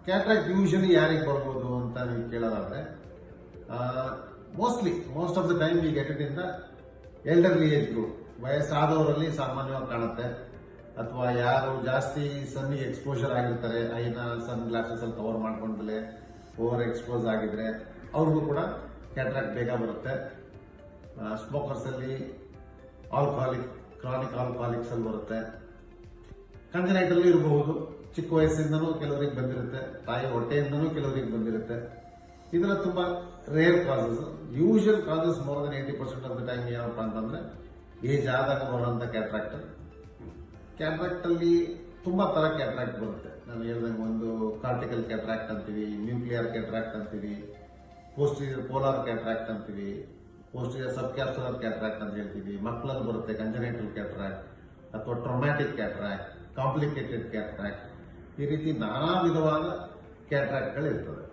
Cataract usually ಯಾರಿಗೆ ಬರ್ಬೋದು ಅಂತ ನೀವು ಕೇಳೋದಾದ್ರೆ most of the time we get it in the elderly age group. ವಯಸ್ಸಾದವರಲ್ಲಿ ಸಾಮಾನ್ಯವಾಗಿ ಕಾಣುತ್ತೆ, ಅಥವಾ ಯಾರು ಜಾಸ್ತಿ ಸನ್ನಿಗೆ ಎಕ್ಸ್ಪೋಜರ್ ಆಗಿರ್ತಾರೆ, ಐನ ಸನ್ ಗ್ಲಾಸಸ್ ಅಲ್ಲಿ ಕವರ್ ಮಾಡ್ಕೊಂಡ್ಲೆ ಓವರ್ ಎಕ್ಸ್ಪೋಸ್ ಆಗಿದ್ರೆ ಅವ್ರಿಗೂ ಕೂಡ ಕ್ಯಾಟ್ರಾಕ್ಟ್ ಬೇಗ ಬರುತ್ತೆ. ಸ್ಮೋಕರ್ಸ್ ಅಲ್ಲಿ ಕ್ರಾನಿಕ್ ಆಲ್ಕೋಹಾಲಿಕ್ಸ್ ಅಲ್ಲಿ ಬರುತ್ತೆ. ಕಂಜನೈಟಲ್ಲಿ ಇರಬಹುದು, ಚಿಕ್ಕ ವಯಸ್ಸಿಂದನೂ ಕೆಲವರಿಗೆ ಬಂದಿರುತ್ತೆ, ತಾಯಿ ಹೊಟ್ಟೆಯಿಂದನೂ ಕೆಲವರಿಗೆ ಬಂದಿರುತ್ತೆ. ಇದರ ತುಂಬಾ rare causes. Usually causes more than 80% of the time ಏನಪ್ಪಾ ಅಂತಂದ್ರೆ ಏಜ್ ಆದಾಗ ಬರುವಂತ ಕ್ಯಾಟ್ರಾಕ್ಟ್ ಅಲ್ಲಿ ತುಂಬಾ ತರ ಕ್ಯಾಟ್ರಾಕ್ಟ್ ಬರುತ್ತೆ. ನಾನು ಹೇಳ್ದಂಗೆ ಒಂದು ಕಾರ್ಟಿಕಲ್ ಕ್ಯಾಟ್ರಾಕ್ಟ್ ಅಂತೀವಿ, ನ್ಯೂಕ್ಲಿಯರ್ ಕ್ಯಾಟ್ರಾಕ್ಟ್ ಅಂತೀವಿ, ಪೋಸ್ಟೀರಿಯರ್ ಪೋಲಾರ್ ಕ್ಯಾಟ್ರಾಕ್ಟ್ ಅಂತೀವಿ, ಪೋಸ್ಟೀರಿಯರ್ ಸಬ್ ಕ್ಯಾಪ್ಸುಲರ್ ಕ್ಯಾಟ್ರಾಕ್ಟ್ ಅಂತ ಹೇಳ್ತೀವಿ. ಮಕ್ಕಳಲ್ಲಿ ಬರುತ್ತೆ ಕಂಜನೈಟಲ್ ಕ್ಯಾಟ್ರಾಕ್ಟ್ ಅಥವಾ ಟ್ರೊಮ್ಯಾಟಿಕ್ ಕ್ಯಾಟ್ರಾಕ್ಟ್, ಕಾಂಪ್ಲಿಕೇಟೆಡ್ ಕ್ಯಾಟ್ರಾಕ್ಟ್. ಈ ರೀತಿ ನಾನಾ ವಿಧವಾದ ಕ್ಯಾಟ್ರಾಕ್ಟ್ಗಳಿರ್ತವೆ.